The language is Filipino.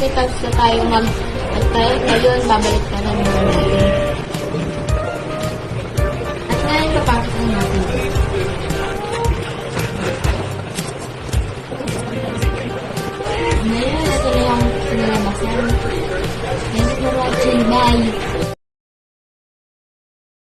kasi tapos na tayo tayo ngayon, babalik ka na muna natin. At ngayon, papasok na natin. Ngayon, ito na yung sinalabasan. Thanks for watching. Bye!